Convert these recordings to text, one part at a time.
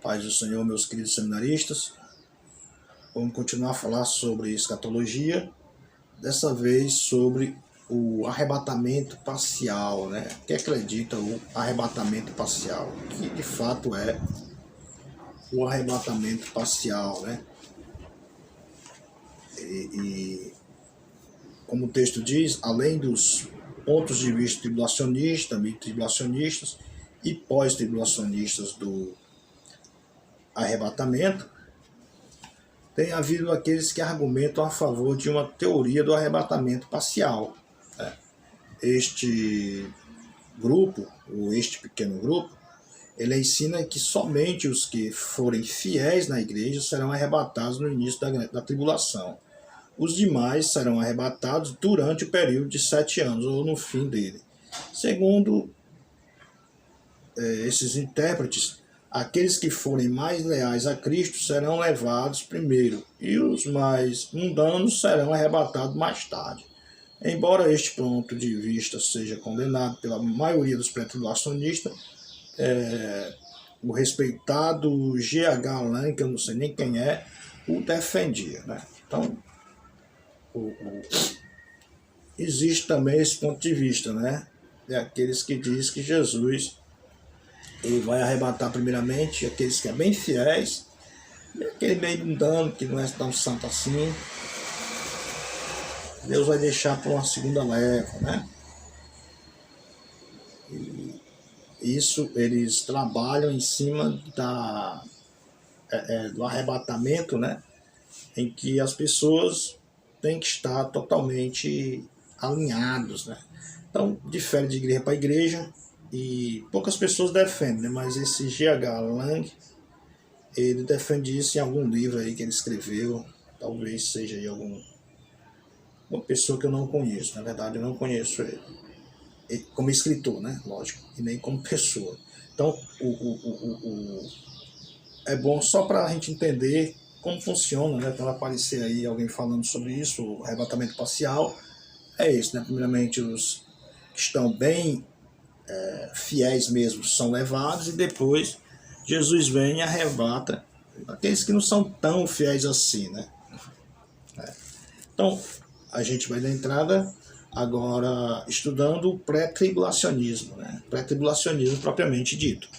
Paz do Senhor, meus queridos seminaristas. Vamos continuar a falar sobre escatologia, dessa vez sobre o arrebatamento parcial, né? O que acredita o arrebatamento parcial? O que de fato é o arrebatamento parcial, né? E como o texto diz, além dos pontos de vista tribulacionistas, tribulacionistas e pós-tribulacionistas do arrebatamento, tem havido aqueles que argumentam a favor de uma teoria do arrebatamento parcial. Este grupo, ou este pequeno grupo, ele ensina que somente os que forem fiéis na igreja serão arrebatados no início da tribulação. Os demais serão arrebatados durante o período de 7 anos, ou no fim dele. Segundo esses intérpretes, aqueles que forem mais leais a Cristo serão levados primeiro, e os mais mundanos serão arrebatados mais tarde. Embora este ponto de vista seja condenado pela maioria dos pré-tribulacionistas, o respeitado G.H. Lang, que eu não sei nem quem é, o defendia, né? Então, existe também esse ponto de vista, né? É aqueles que dizem que Jesus ele vai arrebatar primeiramente aqueles que são bem fiéis, aquele meio mundano que não é tão santo assim, Deus vai deixar para uma segunda leva, né? E isso eles trabalham em cima do arrebatamento, né? Em que as pessoas têm que estar totalmente alinhados, né? Então, difere de igreja para igreja, e poucas pessoas defendem, né? Mas esse G.H. Lang, ele defende isso em algum livro aí que ele escreveu, talvez seja aí uma pessoa que eu não conheço, na verdade eu não conheço ele como escritor, né? Lógico, e nem como pessoa. Então, é bom só para a gente entender como funciona, né? Para aparecer aí alguém falando sobre isso, o arrebatamento parcial, é isso, né? Primeiramente os que estão bem fiéis mesmo são levados, e depois Jesus vem e arrebata aqueles que não são tão fiéis assim, né? Então, a gente vai dar entrada agora estudando o pré-tribulacionismo, né? Pré-tribulacionismo propriamente dito.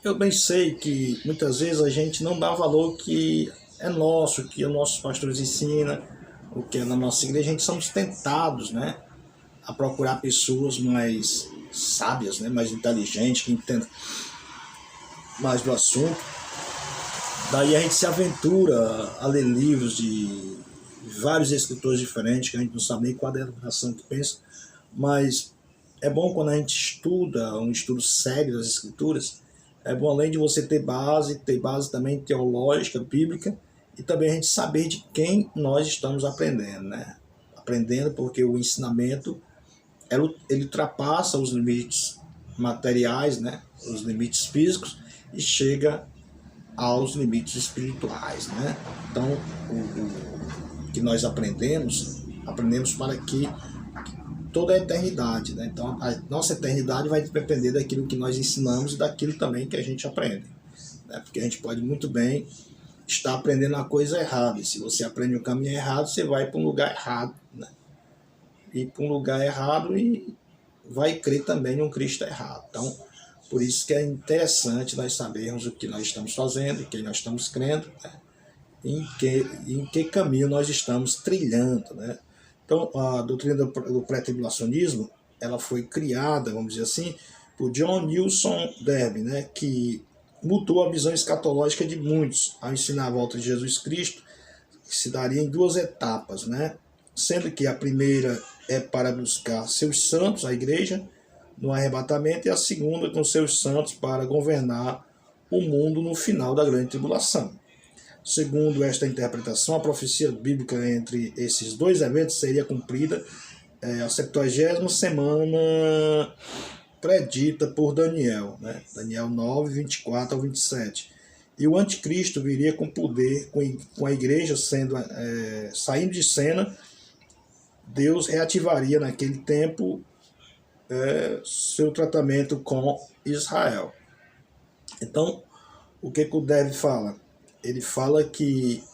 Eu bem sei que muitas vezes a gente não dá valor que é nosso, que os nossos pastores ensinam, o que é na nossa igreja. A gente somos tentados, né, a procurar pessoas mais sábias, né, mais inteligentes, que entendam mais do assunto. Daí a gente se aventura a ler livros de vários escritores diferentes, que a gente não sabe nem qual é a denominação que pensa, mas é bom quando a gente estuda, um estudo sério das escrituras, é bom além de você ter base também teológica, bíblica, e também a gente saber de quem nós estamos aprendendo, né? Aprendendo porque o ensinamento ele ultrapassa os limites materiais, né? Os limites físicos, e chega aos limites espirituais, né? Então, o que nós aprendemos para que toda a eternidade, né? Então, a nossa eternidade vai depender daquilo que nós ensinamos e daquilo também que a gente aprende, né? Porque a gente pode muito bem estar aprendendo a coisa errada, e se você aprende um caminho errado, você vai para um lugar errado, né? E para um lugar errado e vai crer também num Cristo errado. Então, por isso que é interessante nós sabermos o que nós estamos fazendo, em quem nós estamos crendo, né? Em que caminho nós estamos trilhando, né? Então, a doutrina do pré-tribulacionismo, ela foi criada, vamos dizer assim, por John Nelson Darby, né, que mudou a visão escatológica de muitos ao ensinar a volta de Jesus Cristo, que se daria em 2 etapas, né? Sendo que a primeira é para buscar seus santos, a igreja, no arrebatamento, e a segunda com seus santos para governar o mundo no final da grande tribulação. Segundo esta interpretação, a profecia bíblica entre esses 2 eventos seria cumprida a 70ª semana predita por Daniel, né? Daniel 9, 24 ao 27. E o anticristo viria com poder, com a igreja saindo de cena. Deus reativaria naquele tempo seu tratamento com Israel. Então, O que o Derby fala? Ele fala que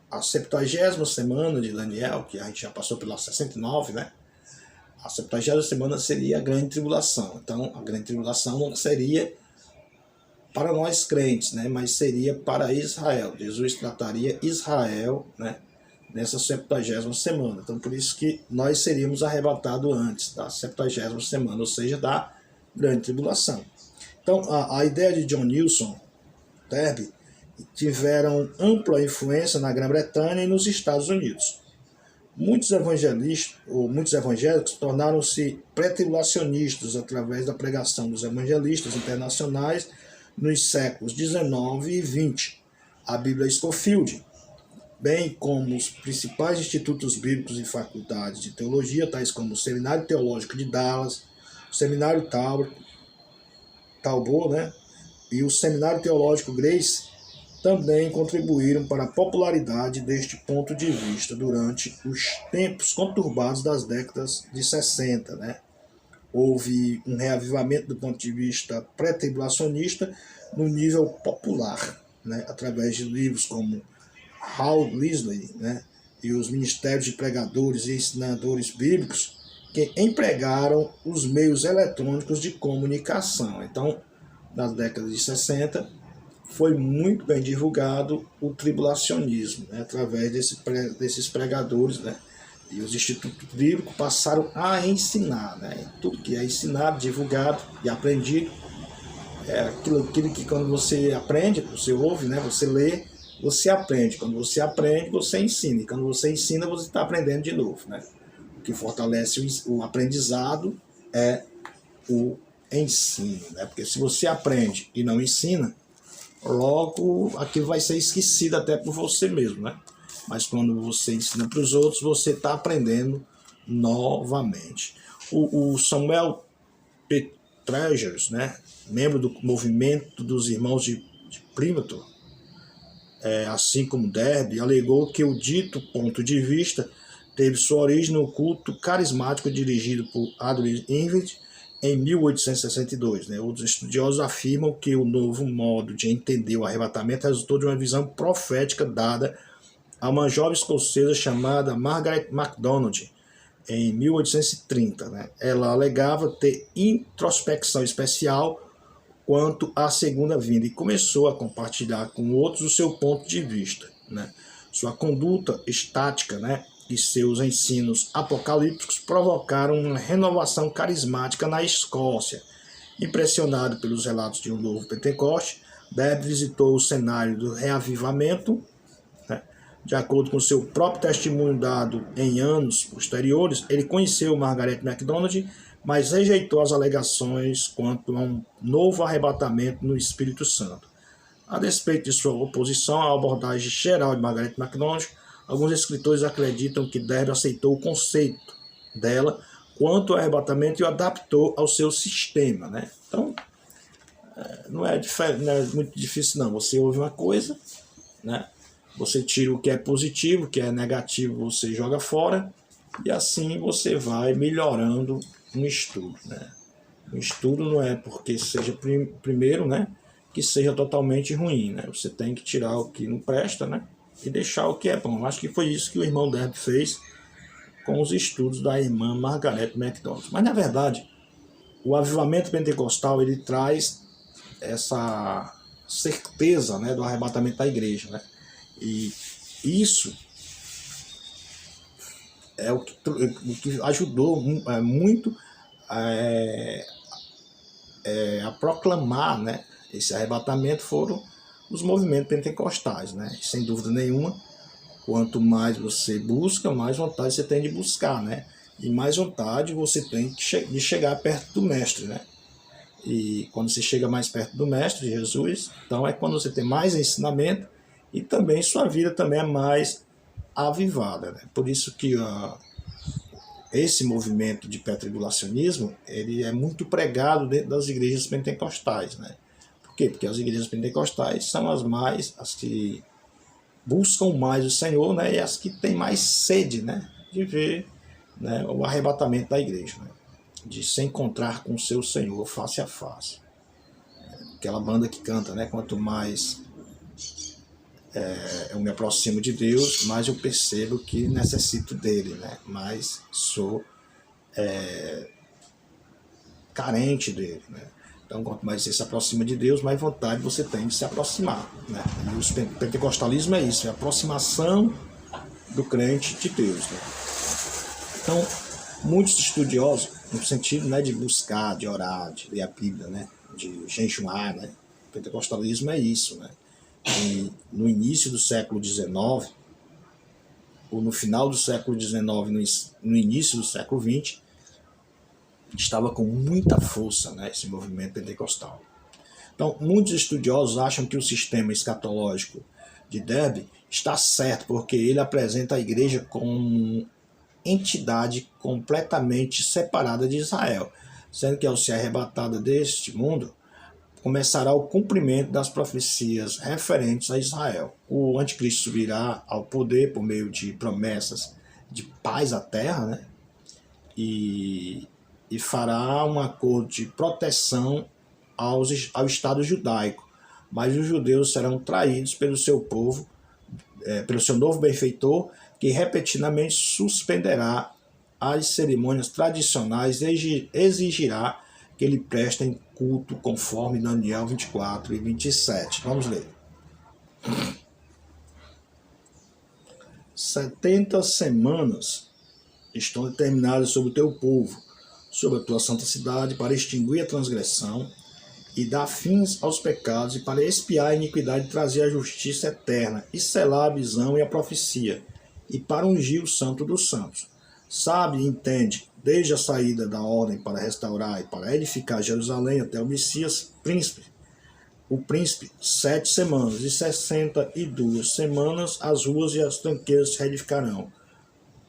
a 70ª semana de Daniel, que a gente já passou pela 69, né? A 70ª semana seria a grande tribulação. Então, a grande tribulação não seria para nós crentes, né? Mas seria para Israel. Jesus trataria Israel, né? Nessa 70ª semana. Então, por isso que nós seríamos arrebatados antes da 70ª semana, ou seja, da grande tribulação. Então, a ideia de John Nilson, Derby, tiveram ampla influência na Grã-Bretanha e nos Estados Unidos. Muitos evangelistas, ou muitos evangélicos, tornaram-se pré-tribulacionistas através da pregação dos evangelistas internacionais nos séculos XIX e XX. A Bíblia Scofield, bem como os principais institutos bíblicos e faculdades de teologia, tais como o Seminário Teológico de Dallas, o Seminário Talbot, né, e o Seminário Teológico Grace, também contribuíram para a popularidade deste ponto de vista durante os tempos conturbados das décadas de 60. Né? Houve um reavivamento do ponto de vista pré-tribulacionista no nível popular, né? Através de livros como Hal Lindsey, né? E os ministérios de pregadores e ensinadores bíblicos que empregaram os meios eletrônicos de comunicação. Então, nas décadas de 60, foi muito bem divulgado o tribulacionismo, né, através desses pregadores, né, e os institutos bíblicos passaram a ensinar, né, tudo que é ensinado, divulgado e aprendido, é aquilo que quando você aprende, você ouve, né, você lê, você aprende. Quando você aprende, você ensina, e quando você ensina, você está aprendendo de novo, né. O que fortalece o aprendizado é o ensino, né, porque se você aprende e não ensina, logo aquilo vai ser esquecido até por você mesmo, né? Mas quando você ensina para os outros, você está aprendendo novamente. O Samuel P. Travers, né, membro do movimento dos irmãos de Plymouth, assim como Derby, alegou que o dito ponto de vista teve sua origem no culto carismático dirigido por Adrian Invert em 1862. Né? Outros estudiosos afirmam que o novo modo de entender o arrebatamento resultou de uma visão profética dada a uma jovem escocesa chamada Margaret MacDonald, em 1830. Né? Ela alegava ter introspecção especial quanto à segunda vinda e começou a compartilhar com outros o seu ponto de vista. Né? Sua conduta estática, né, e seus ensinos apocalípticos provocaram uma renovação carismática na Escócia. Impressionado pelos relatos de um novo Pentecoste, Derby visitou o cenário do reavivamento. Né? De acordo com seu próprio testemunho dado em anos posteriores, ele conheceu Margaret MacDonald, mas rejeitou as alegações quanto a um novo arrebatamento no Espírito Santo. A despeito de sua oposição à abordagem geral de Margaret MacDonald, alguns escritores acreditam que Derby aceitou o conceito dela quanto ao arrebatamento e o adaptou ao seu sistema. Né? Então, não é muito difícil não. Você ouve uma coisa, né? Você tira o que é positivo, o que é negativo você joga fora, e assim você vai melhorando no estudo. Né? O estudo não é porque seja primeiro, né, que seja totalmente ruim. Né? Você tem que tirar o que não presta, né, e deixar o que é bom. Acho que foi isso que o irmão Derby fez com os estudos da irmã Margaret MacDonald. Mas, na verdade, o avivamento pentecostal ele traz essa certeza, né, do arrebatamento da igreja. Né? E isso é o que ajudou muito a proclamar, né, esse arrebatamento foram os movimentos pentecostais. Né? Sem dúvida nenhuma, quanto mais você busca, mais vontade você tem de buscar, né? E mais vontade você tem de chegar perto do Mestre. Né? E quando você chega mais perto do Mestre, Jesus, então é quando você tem mais ensinamento e também sua vida também é mais avivada. Né? Por isso que esse movimento de pré-tribulacionismo ele é muito pregado dentro das igrejas pentecostais. Né? Por quê? Porque as igrejas pentecostais são as que buscam mais o Senhor, né? E as que têm mais sede, né, de ver, né, o arrebatamento da igreja, né? De se encontrar com o seu Senhor face a face. aquela banda que canta, né? Quanto mais eu me aproximo de Deus, mais eu percebo que necessito dele, né? Mais sou carente dele, né? Então, quanto mais você se aproxima de Deus, mais vontade você tem de se aproximar, né? E o pentecostalismo é isso, é a aproximação do crente de Deus, né? Então, muitos estudiosos, no sentido, né, de buscar, de orar, de ler a Bíblia, né, de jejuar, né? O pentecostalismo é isso, né? E no início do século XIX, ou no final do século XIX, no início do século XX, estava com muita força, né, esse movimento pentecostal. Então, muitos estudiosos acham que o sistema escatológico de Derbe está certo, porque ele apresenta a igreja como entidade completamente separada de Israel, sendo que ao ser arrebatada deste mundo, começará o cumprimento das profecias referentes a Israel. O anticristo subirá ao poder por meio de promessas de paz à terra, né? E fará um acordo de proteção ao Estado judaico, mas os judeus serão traídos pelo seu povo, pelo seu novo benfeitor, que repetidamente suspenderá as cerimônias tradicionais e exigirá que ele prestem culto conforme Daniel 24 e 27. Vamos ler. 70 semanas estão determinadas sobre o teu povo, sobre a tua santa cidade, para extinguir a transgressão e dar fins aos pecados, e para expiar a iniquidade e trazer a justiça eterna, e selar a visão e a profecia, e para ungir o santo dos santos. Sabe e entende, desde a saída da ordem para restaurar e para edificar Jerusalém até o Messias, o príncipe, 7 semanas, e 62 semanas as ruas e as tranqueiras se reedificarão,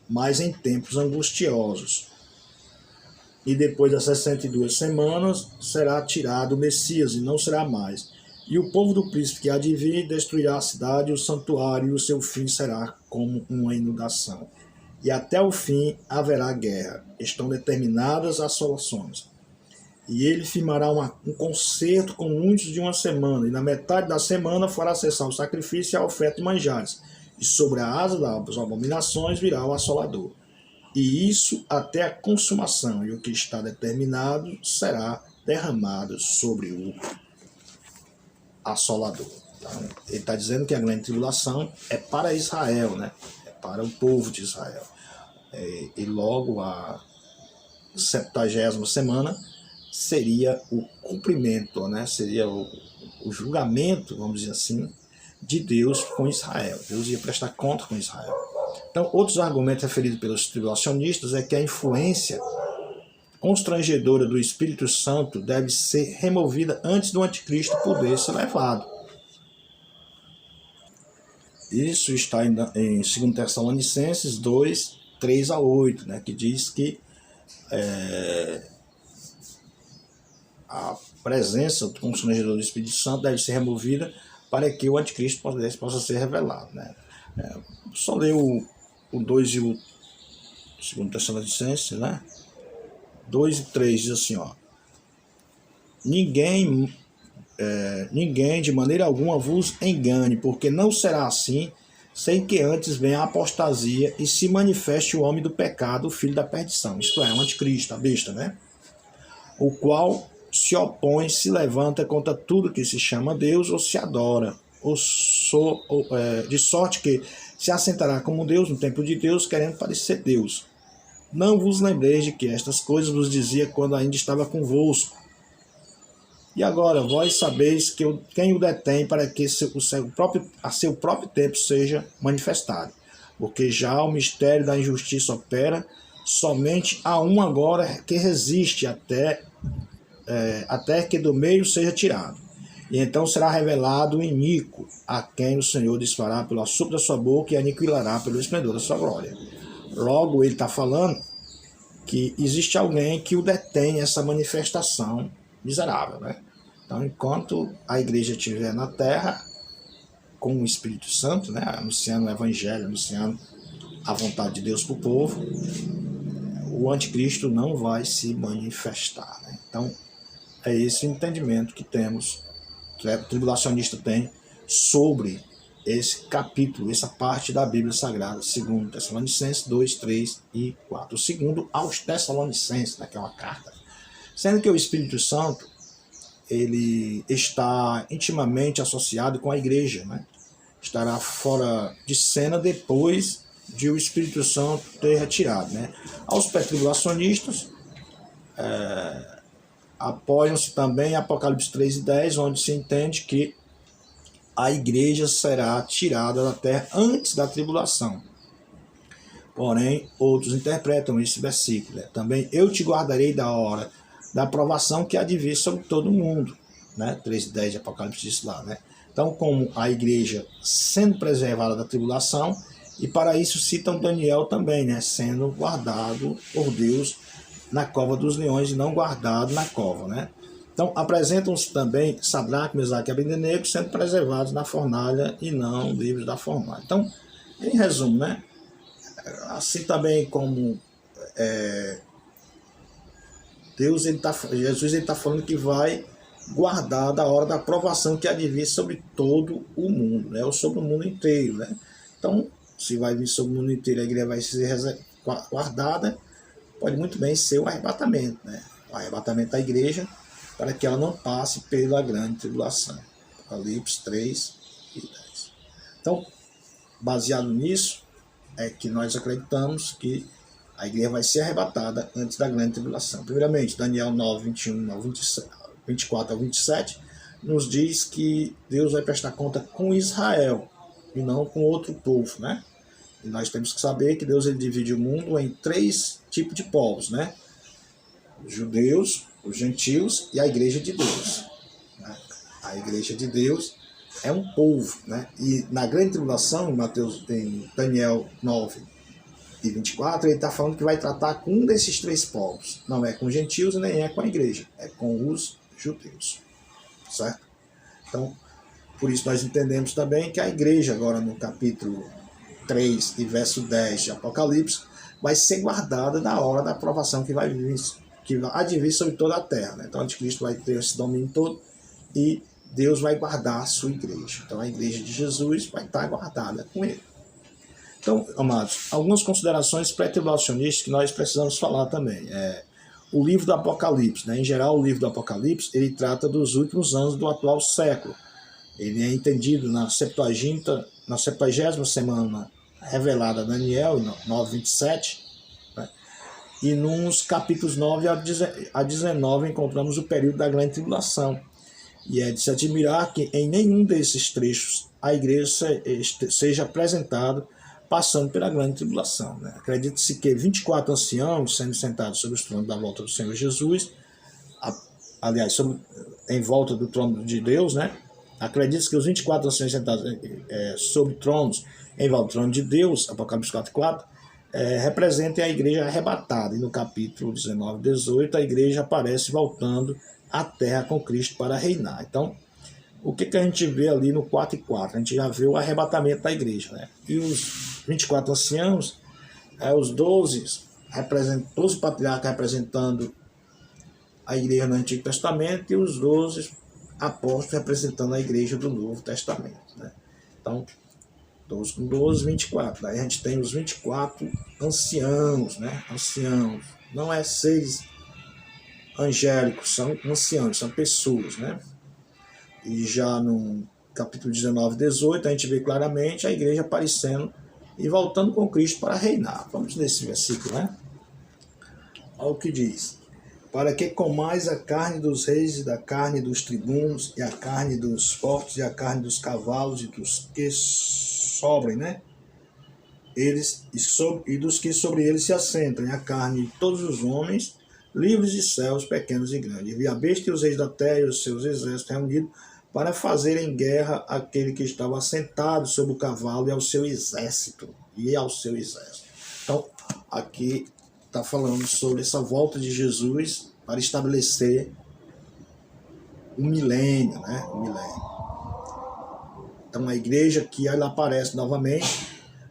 mas em tempos angustiosos. E depois das 62 semanas será tirado o Messias, e não será mais. E o povo do príncipe que há de vir destruirá a cidade e o santuário, e o seu fim será como uma inundação. E até o fim haverá guerra. Estão determinadas as soluções. E ele firmará um concerto com muitos de uma semana, e na metade da semana fará cessar o sacrifício e a oferta de manjares. E sobre a asa das abominações virá o assolador. E isso até a consumação, e o que está determinado será derramado sobre o assolador. Então, ele está dizendo que a grande tribulação é para Israel, né? É para o povo de Israel. E logo a 70ª semana seria o cumprimento, né? Seria o julgamento, vamos dizer assim, de Deus com Israel. Deus ia prestar conta com Israel. Então, outros argumentos referidos pelos tribulacionistas é que a influência constrangedora do Espírito Santo deve ser removida antes do anticristo poder ser levado. Isso está em 2 Tessalonicenses 2, 3 a 8, né, que diz que a presença do constrangedor do Espírito Santo deve ser removida para que o anticristo possa ser revelado, né. Só ler o 2 e o 2 Tessalonicenses, né? 2 e 3 diz assim, ó: Ninguém de maneira alguma vos engane, porque não será assim, sem que antes venha a apostasia e se manifeste o homem do pecado, o filho da perdição, isto é, o anticristo, a besta, né? O qual se opõe, se levanta contra tudo que se chama Deus ou se adora, de sorte que se assentará como Deus no templo de Deus, querendo parecer Deus. Não vos lembreis de que estas coisas vos dizia quando ainda estava convosco. E agora, vós sabeis quem o detém, para que a seu próprio tempo seja manifestado. Porque já o mistério da injustiça opera, somente há um agora que resiste até que do meio seja tirado. E então será revelado o iníquo, a quem o Senhor desfará pelo assopro da sua boca e aniquilará pelo esplendor da sua glória. Logo, ele está falando que existe alguém que o detém essa manifestação miserável, né? Então, enquanto a igreja estiver na terra, com o Espírito Santo, né, anunciando o Evangelho, anunciando a vontade de Deus para o povo, o anticristo não vai se manifestar, né? Então, é esse o entendimento que temos tribulacionista tem sobre esse capítulo, essa parte da Bíblia Sagrada, segundo Tessalonicenses 2, 3 e 4. O segundo aos Tessalonicenses, né, que é uma carta. Sendo que o Espírito Santo, ele está intimamente associado com a igreja, né? Estará fora de cena depois de o Espírito Santo ter retirado, né? Aos pré-tribulacionistas, apoiam-se também em Apocalipse 3 e 10, onde se entende que a igreja será tirada da terra antes da tribulação. Porém, outros interpretam esse versículo, né? Também eu te guardarei da hora da provação que há de vir sobre todo mundo, né? 3 e 10 de Apocalipse diz lá, né? Então, como a igreja sendo preservada da tribulação, e para isso citam Daniel também, né? Sendo guardado por Deus na cova dos leões e não guardado na cova, né? Então, apresentam-se também Sadraque, Mesaque e Abednego sendo preservados na fornalha e não livres da fornalha. Então, em resumo, né? Assim também como Jesus está falando que vai guardar da hora da provação que há de vir sobre todo o mundo, né? Ou sobre o mundo inteiro, né? Então, se vai vir sobre o mundo inteiro, a igreja vai ser guardada, pode muito bem ser o arrebatamento, né? O arrebatamento da igreja, para que ela não passe pela grande tribulação. Apocalipse 3 e 10. Então, baseado nisso, é que nós acreditamos que a igreja vai ser arrebatada antes da grande tribulação. Primeiramente, Daniel 9, 21 ao 24 ao 27, nos diz que Deus vai prestar conta com Israel e não com outro povo, né? E nós temos que saber que Deus ele divide o mundo em 3 tipos de povos, né? Os judeus, os gentios e a igreja de Deus, né? A igreja de Deus é um povo, né? E na grande tribulação, em Daniel 9 e 24, ele está falando que vai tratar com um desses 3 povos. Não é com os gentios e nem é com a igreja, é com os judeus, certo? Então, por isso nós entendemos também que a igreja agora no capítulo 3 e verso 10 de Apocalipse vai ser guardada da hora da aprovação que vai vir, que vai advir sobre toda a terra, né? Então o anticristo vai ter esse domínio todo e Deus vai guardar a sua igreja. Então a igreja de Jesus vai estar guardada com ele. Então, amados, algumas considerações pré-tribulacionistas que nós precisamos falar também. O livro do Apocalipse, né? Em geral, o livro do Apocalipse, ele trata dos últimos anos do atual século. Ele é entendido na 70ª semana revelada a Daniel, 9:27, né? E nos capítulos 9 a 19 encontramos o período da grande tribulação. E é de se admirar que em nenhum desses trechos a igreja seja apresentada passando pela grande tribulação, né? Acredita-se que 24 anciãos sendo sentados sobre os tronos da volta do Senhor Jesus, aliás, em volta do trono de Deus, né? Acredita-se que os 24 anciãos sentados sobre tronos em volta do trono de Deus, Apocalipse 4:4, representem a igreja arrebatada. E no capítulo 19 e 18, a igreja aparece voltando à terra com Cristo para reinar. Então, o que a gente vê ali no 4:4? A gente já vê o arrebatamento da igreja, né? E os 24 anciãos, os 12 patriarcas representando a igreja no Antigo Testamento e os 12 apóstolos representando a igreja do Novo Testamento, né? Então, 12 com 12, 24. Daí a gente tem os 24 anciãos, né? Anciãos. Não é seres angélicos, são anciãos, são pessoas, né? E já no capítulo 19 e 18, a gente vê claramente a igreja aparecendo e voltando com Cristo para reinar. Vamos nesse versículo, né? Olha o que diz: para que comais a carne dos reis e da carne dos tribunos e a carne dos fortes e a carne dos cavalos e dos que sobrem, né? E dos que sobre eles se assentam, e a carne de todos os homens, livres e céus, pequenos e grandes. E a besta e os reis da terra e os seus exércitos reunidos para fazerem guerra àquele que estava sentado sobre o cavalo e ao seu exército. Então, aqui está falando sobre essa volta de Jesus para estabelecer o milênio, né? O milênio. Então, a igreja aqui, ela aparece novamente,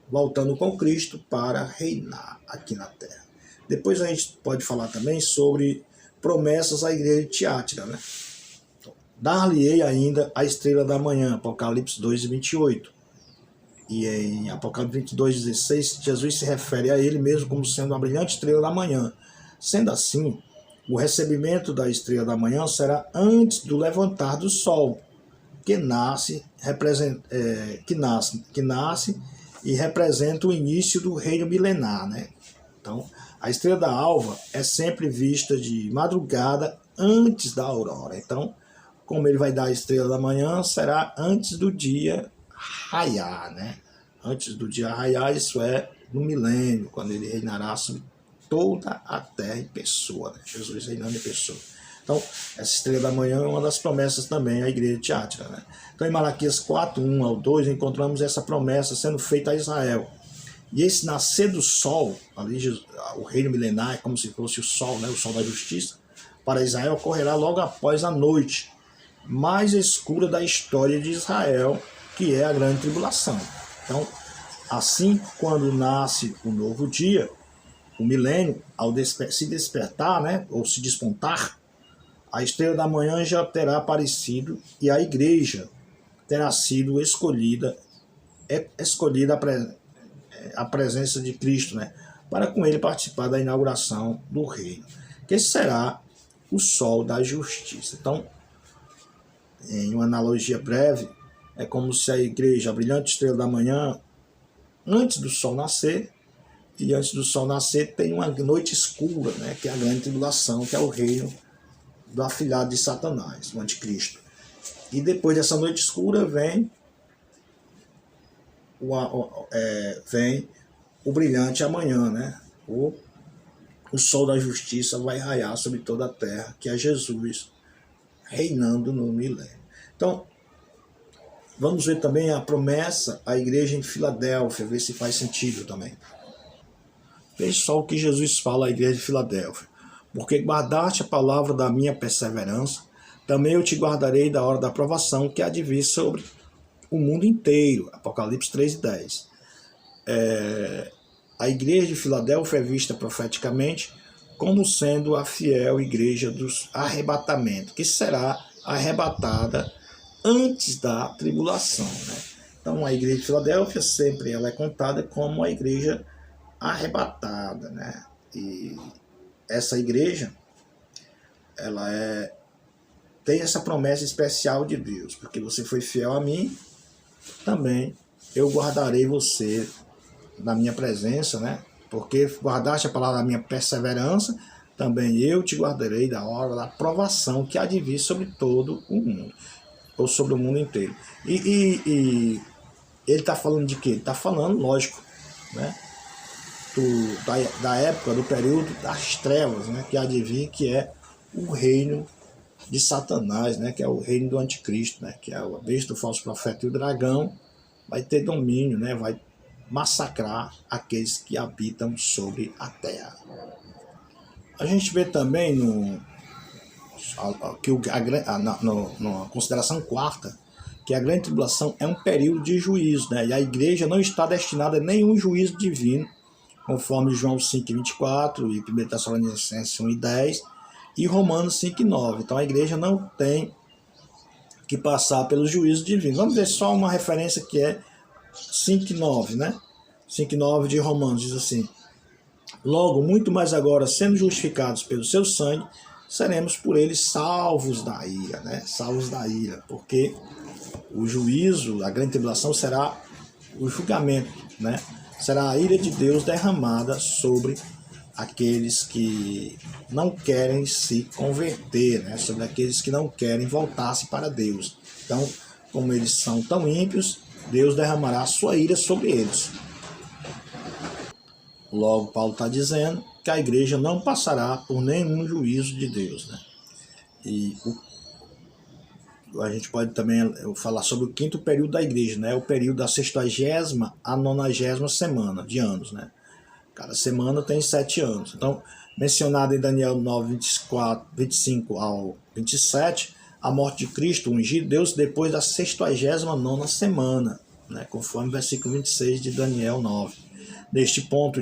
voltando com Cristo para reinar aqui na terra. Depois a gente pode falar também sobre promessas à igreja de Tiatira, né? Então, Dar-lhe-ei ainda a estrela da manhã, Apocalipse 2:28. E em Apocalipse 22:16, Jesus se refere a ele mesmo como sendo uma brilhante estrela da manhã. Sendo assim, o recebimento da estrela da manhã será antes do levantar do sol, que nasce e representa o início do reino milenar, né? Então, a estrela da alva é sempre vista de madrugada antes da aurora. Então, como ele vai dar a estrela da manhã, será antes do dia raiar, né? Antes do dia raiar, isso é no milênio, quando ele reinará sobre toda a terra em pessoa, né? Jesus reinando em pessoa. Então, essa estrela da manhã é uma das promessas também à igreja de Tiatira, né? Então, em Malaquias 4:1-2, encontramos essa promessa sendo feita a Israel. E esse nascer do sol, ali o reino milenar é como se fosse o sol, né? O sol da justiça, para Israel ocorrerá logo após a noite mais escura da história de Israel, que é a grande tribulação. Então, assim, quando nasce o novo dia, o milênio, ao se despertar, né, ou se despontar, a estrela da manhã já terá aparecido e a igreja terá sido escolhida a presença de Cristo, né, para com ele participar da inauguração do reino, que será o sol da justiça. Então, em uma analogia breve, é como se a igreja, a brilhante estrela da manhã, antes do sol nascer, e antes do sol nascer tem uma noite escura, né, que é a grande tribulação, que é o reino do afilhado de Satanás, o anticristo. E depois dessa noite escura vem o brilhante amanhã, né? O sol da justiça vai raiar sobre toda a terra, que é Jesus reinando no milênio. Então, vamos ver também a promessa à igreja em Filadélfia, ver se faz sentido também. Veja só o que Jesus fala à igreja de Filadélfia. Porque guardaste a palavra da minha perseverança, também eu te guardarei da hora da provação que há de vir sobre o mundo inteiro. Apocalipse 3:10. A igreja de Filadélfia é vista profeticamente como sendo a fiel igreja dos arrebatamentos, que será arrebatada antes da tribulação, né? Então, a igreja de Filadélfia sempre ela é contada como a igreja arrebatada, né? E essa igreja ela tem essa promessa especial de Deus, porque você foi fiel a mim, também eu guardarei você na minha presença, né? Porque guardaste a palavra da minha perseverança, também eu te guardarei da hora da provação que há de vir sobre todo o mundo, ou sobre o mundo inteiro. E ele está falando de quê? Ele está falando, lógico, né? Da época, do período das trevas, né? Que há de vir, que é o reino de Satanás, né? Que é o reino do anticristo, né? Que é a besta, o falso profeta e o dragão, vai ter domínio, né? Vai massacrar aqueles que habitam sobre a terra. A gente vê também na consideração quarta, que a grande tribulação é um período de juízo, né? E a igreja não está destinada a nenhum juízo divino, conforme João 5:24 e 1 Tessalonicenses 1:10 e Romanos 5:9. Então a igreja não tem que passar pelos juízos divinos. Vamos ver só uma referência que é 5:9, né? 5:9 de Romanos diz assim: logo, muito mais agora, sendo justificados pelo seu sangue, seremos por ele salvos da ira, né? Salvos da ira, porque o juízo, a grande tribulação será o julgamento, né? Será a ira de Deus derramada sobre aqueles que não querem se converter, né? Sobre aqueles que não querem voltar-se para Deus. Então, como eles são tão ímpios, Deus derramará a sua ira sobre eles. Logo, Paulo está dizendo que a igreja não passará por nenhum juízo de Deus, né? E a gente pode também falar sobre o quinto período da igreja, né? O período da 60ª à 90ª semana de anos, né? Cada semana tem 7 anos. Então, mencionado em Daniel 9:25-27, a morte de Cristo ungido Deus depois da 69ª semana, né? Conforme o versículo 26 de Daniel 9. Neste ponto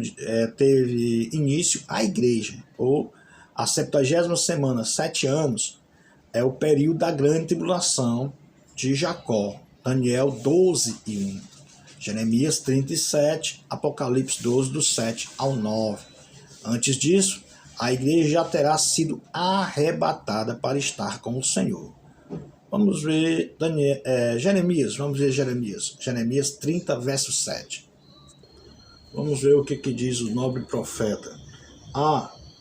teve início a igreja, ou a 70ª semana, 7 anos, é o período da grande tribulação de Jacó. Daniel 12:1. Jeremias 37, Apocalipse 12, do 7 ao 9. Antes disso, a igreja já terá sido arrebatada para estar com o Senhor. Vamos ver Jeremias, Jeremias 30, verso 7. Vamos ver o que diz o nobre profeta.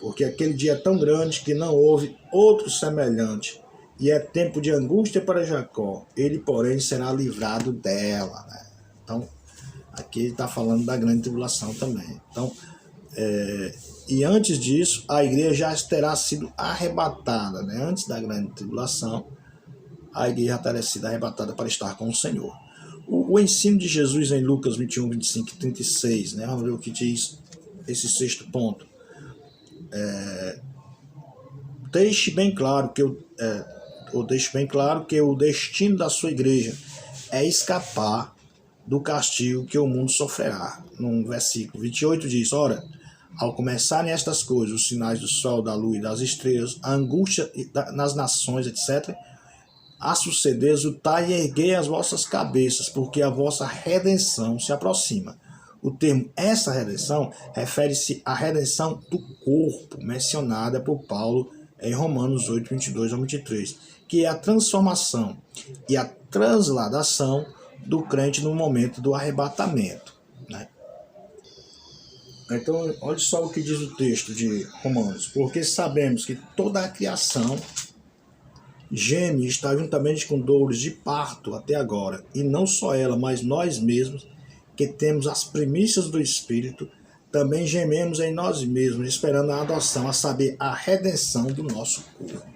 Porque aquele dia é tão grande que não houve outro semelhante, e é tempo de angústia para Jacó, ele, porém, será livrado dela. Né? Então, aqui ele está falando da grande tribulação também. Então, e antes disso, a igreja já terá sido arrebatada, né? Antes da grande tribulação, a igreja já terá sido arrebatada para estar com o Senhor. O ensino de Jesus em Lucas 21, 25 e 36, né? Vamos ver o que diz esse sexto ponto. Deixe bem claro que o destino da sua igreja é escapar do castigo que o mundo sofrerá. No versículo 28 diz: ora, ao começarem estas coisas, os sinais do sol, da lua e das estrelas, a angústia nas nações, etc., a suceder, exultai e erguei as vossas cabeças, porque a vossa redenção se aproxima. O termo essa redenção refere-se à redenção do corpo, mencionada por Paulo em Romanos 8, 22 ao 23, que é a transformação e a transladação do crente no momento do arrebatamento. Né? Então, olha só o que diz o texto de Romanos. Porque sabemos que toda a criação geme e está juntamente com dores de parto até agora, e não só ela, mas nós mesmos, que temos as primícias do Espírito, também gememos em nós mesmos, esperando a adoção, a saber, a redenção do nosso corpo.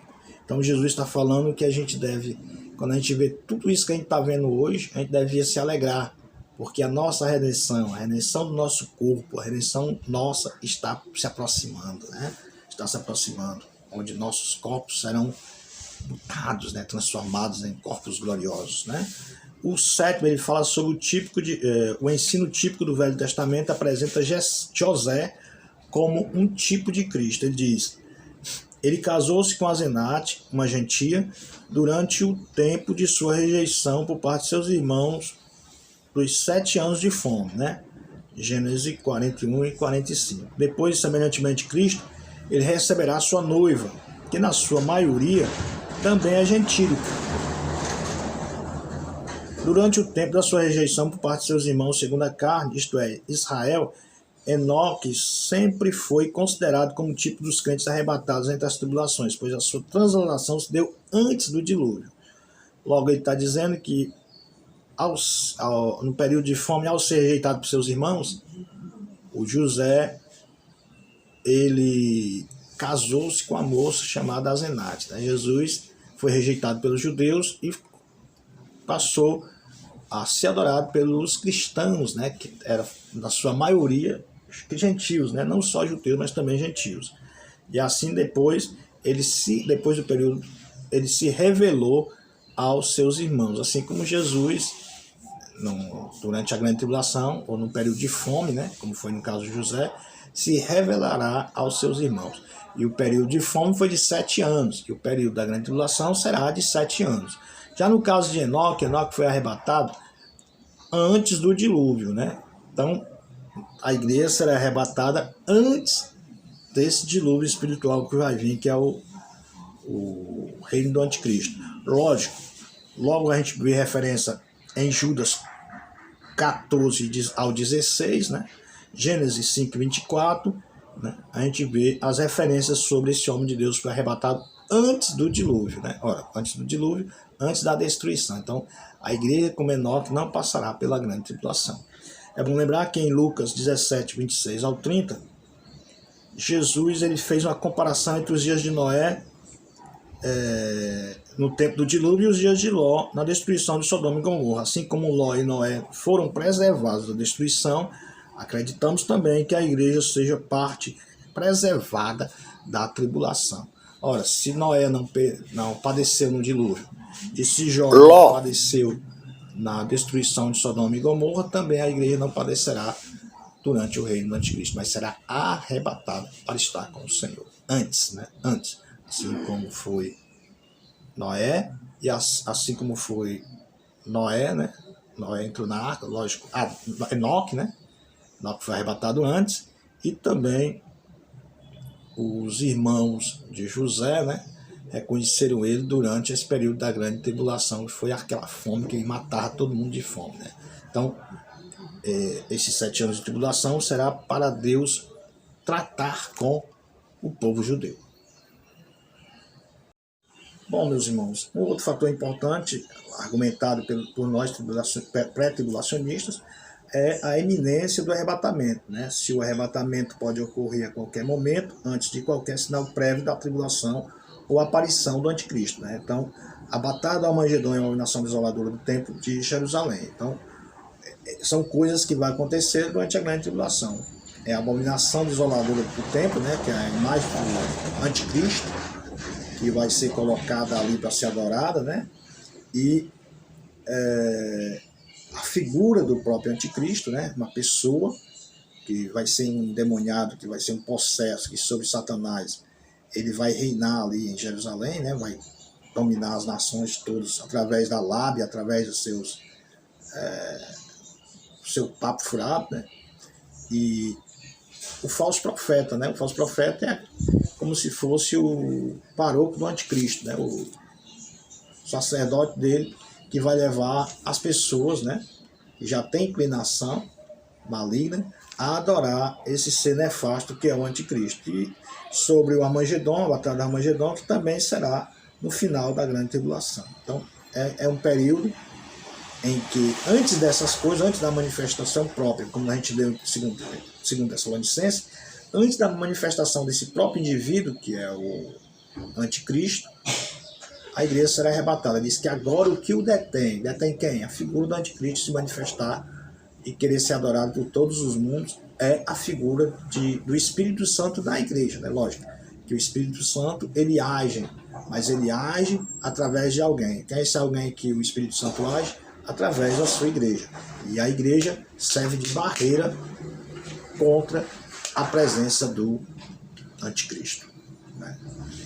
Então Jesus está falando que a gente deve, quando a gente vê tudo isso que a gente está vendo hoje, a gente devia se alegrar, porque a nossa redenção, a redenção do nosso corpo, a redenção nossa está se aproximando, né? Está se aproximando, onde nossos corpos serão mutados, né? Transformados em corpos gloriosos, né? O sétimo, ele fala sobre o ensino típico do Velho Testamento, apresenta José como um tipo de Cristo. Ele diz: ele casou-se com Asenate, uma gentia, durante o tempo de sua rejeição por parte de seus irmãos dos 7 anos de fome, né? Gênesis 41 e 45. Depois, semelhantemente Cristo, ele receberá sua noiva, que na sua maioria também é gentílica. Durante o tempo da sua rejeição por parte de seus irmãos segundo a carne, isto é, Israel, Enoque sempre foi considerado como tipo dos crentes arrebatados entre as tribulações, pois a sua transladação se deu antes do dilúvio. Logo, ele está dizendo que no período de fome, ao ser rejeitado por seus irmãos, o José, ele casou-se com a moça chamada Asenate. Né? Jesus foi rejeitado pelos judeus e passou a ser adorado pelos cristãos, né? Que era, na sua maioria, gentios, né? Não só judeus, mas também gentios. E assim depois do período, ele se revelou aos seus irmãos, assim como Jesus, durante a grande tribulação, ou no período de fome, né? Como foi no caso de José, se revelará aos seus irmãos. E o período de fome foi de 7 anos, e o período da grande tribulação será de 7 anos. Já no caso de Enoque foi arrebatado antes do dilúvio, né? Então, a igreja será arrebatada antes desse dilúvio espiritual que vai vir, que é o reino do anticristo. Lógico, logo a gente vê referência em Judas 14 ao 16, né? Gênesis 5, 24, né? A gente vê as referências sobre esse homem de Deus que foi arrebatado antes do dilúvio, né? Ora, antes do dilúvio, antes da destruição. Então, a igreja como Enoque não passará pela grande tribulação. É bom lembrar que em Lucas 17, 26 ao 30, Jesus ele fez uma comparação entre os dias de Noé no tempo do dilúvio e os dias de Ló na destruição de Sodoma e Gomorra. Assim como Ló e Noé foram preservados da destruição, acreditamos também que a igreja seja parte preservada da tribulação. Ora, se Noé não padeceu no dilúvio, e se Jó não padeceu na destruição de Sodoma e Gomorra, também a igreja não padecerá durante o reino do anticristo, mas será arrebatada para estar com o Senhor. Antes, né? Antes. Assim como foi Noé, e assim como foi Noé, né? Noé entrou na arca, lógico, Enoque, né? Enoque foi arrebatado antes, e também os irmãos de José, né? Reconheceram ele durante esse período da grande tribulação, que foi aquela fome que matava todo mundo de fome, né? Então, esses 7 anos de tribulação será para Deus tratar com o povo judeu. Bom, meus irmãos, um outro fator importante, argumentado por nós pré-tribulacionistas, é a iminência do arrebatamento, né? Se o arrebatamento pode ocorrer a qualquer momento, antes de qualquer sinal prévio da tribulação ou aparição do anticristo, né? Então, a batalha do Armagedon é uma nação desoladora do templo de Jerusalém. Então, são coisas que vão acontecer durante a grande tribulação. É a abominação desoladora do templo, né? Que é a imagem do anticristo, que vai ser colocada ali para ser adorada, né? E a figura do próprio anticristo, né? Uma pessoa que vai ser um endemoniado, que vai ser um possesso, que sobre Satanás ele vai reinar ali em Jerusalém, né? Vai dominar as nações todas através da lábia, através dos seu papo furado, né? E o falso profeta, né? O falso profeta é como se fosse o paroco do anticristo, né? O sacerdote dele, que vai levar as pessoas, né, que já tem inclinação maligna, a adorar esse ser nefasto que é o anticristo. E sobre o Armagedon, a batalha do Armagedon, que também será no final da grande tribulação. Então, é um período em que, antes dessas coisas, antes da manifestação própria, como a gente leu segundo Tessalonicenses, antes da manifestação desse próprio indivíduo, que é o anticristo, a igreja será arrebatada. Diz que agora o que o detém quem? A figura do anticristo se manifestar e querer ser adorado por todos os mundos, é a figura do Espírito Santo da igreja, né? Lógico que o Espírito Santo, ele age, mas ele age através de alguém. Quem é esse alguém que o Espírito Santo age? Através da sua igreja. E a igreja serve de barreira contra a presença do anticristo, né?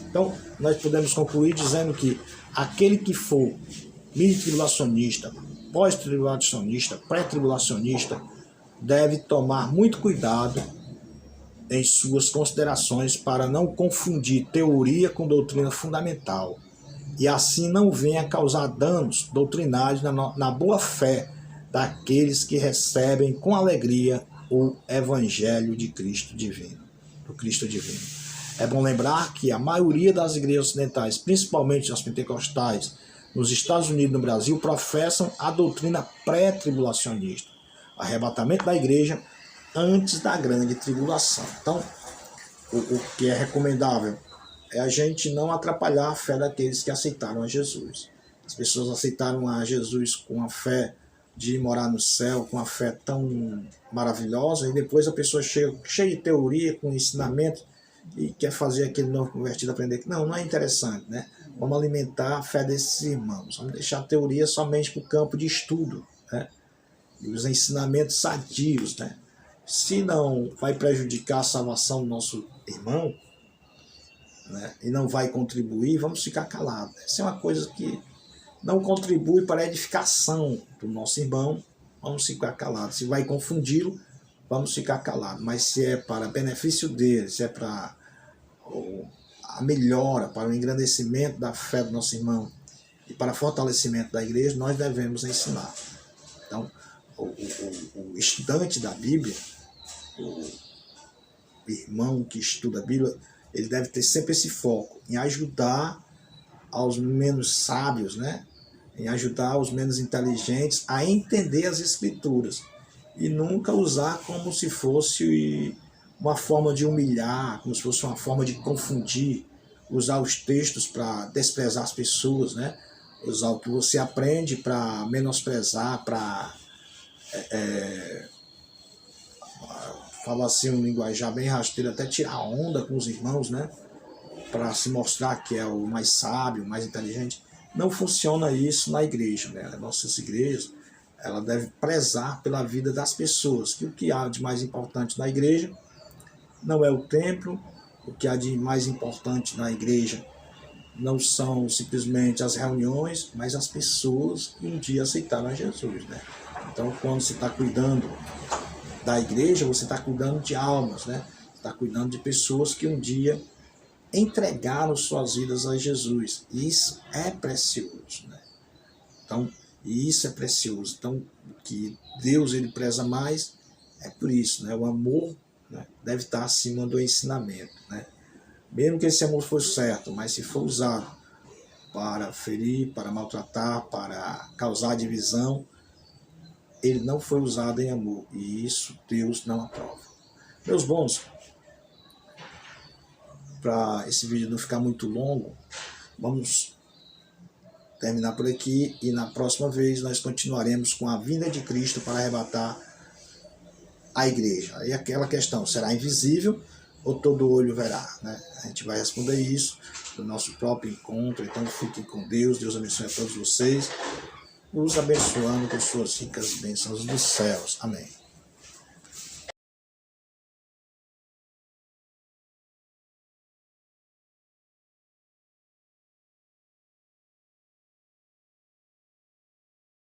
Então, nós podemos concluir dizendo que aquele que for mini-tribulacionista, pós-tribulacionista, pré-tribulacionista, deve tomar muito cuidado em suas considerações para não confundir teoria com doutrina fundamental e assim não venha causar danos doutrinários na boa fé daqueles que recebem com alegria o Evangelho de Cristo divino, do Cristo divino. É bom lembrar que a maioria das igrejas ocidentais, principalmente as pentecostais, nos Estados Unidos e no Brasil, professam a doutrina pré-tribulacionista, arrebatamento da igreja antes da grande tribulação. Então, o que é recomendável é a gente não atrapalhar a fé daqueles que aceitaram a Jesus. As pessoas aceitaram a Jesus com a fé de morar no céu, com a fé tão maravilhosa, e depois a pessoa chega cheia de teoria, com ensinamento, e quer fazer aquele novo convertido aprender que não é interessante, né? Vamos alimentar a fé desses irmãos, vamos deixar a teoria somente para o campo de estudo, né? E os ensinamentos sadios, né? Se não vai prejudicar a salvação do nosso irmão, né, e não vai contribuir, vamos ficar calados. Essa é uma coisa que não contribui para a edificação do nosso irmão, vamos ficar calados. Se vai confundi-lo, vamos ficar calados. Mas se é para benefício dele, se é para a melhora, para o engrandecimento da fé do nosso irmão e para fortalecimento da igreja, nós devemos ensinar. Então, o estudante da Bíblia, o irmão que estuda a Bíblia, ele deve ter sempre esse foco em ajudar aos menos sábios, né? Em ajudar os menos inteligentes a entender as Escrituras e nunca usar como se fosse uma forma de humilhar, como se fosse uma forma de confundir, usar os textos para desprezar as pessoas, né? Usar o que você aprende para menosprezar, para falar assim um linguajar bem rasteiro, até tirar onda com os irmãos, né? Para se mostrar que é o mais sábio, o mais inteligente. Não funciona isso na igreja, né? As nossas igrejas, ela deve prezar pela vida das pessoas, que o que há de mais importante na igreja não é o templo, o que há de mais importante na igreja não são simplesmente as reuniões, mas as pessoas que um dia aceitaram a Jesus, né? Então, quando você está cuidando da igreja, você está cuidando de almas, né? Está cuidando de pessoas que um dia entregaram suas vidas a Jesus. E isso é precioso, né? Então, isso é precioso. Então, o que Deus ele preza mais é por isso, né? O amor, né, deve estar acima do ensinamento, né? Mesmo que esse amor for certo, mas se for usado para ferir, para maltratar, para causar divisão, ele não foi usado em amor. E isso Deus não aprova. Meus bons, para esse vídeo não ficar muito longo, vamos terminar por aqui e na próxima vez nós continuaremos com a vinda de Cristo para arrebatar a igreja. Aí aquela questão, será invisível ou todo olho verá, né? A gente vai responder isso no nosso próprio encontro. Então fiquem com Deus, Deus abençoe a todos vocês, nos abençoando com suas ricas bênçãos dos céus. Amém.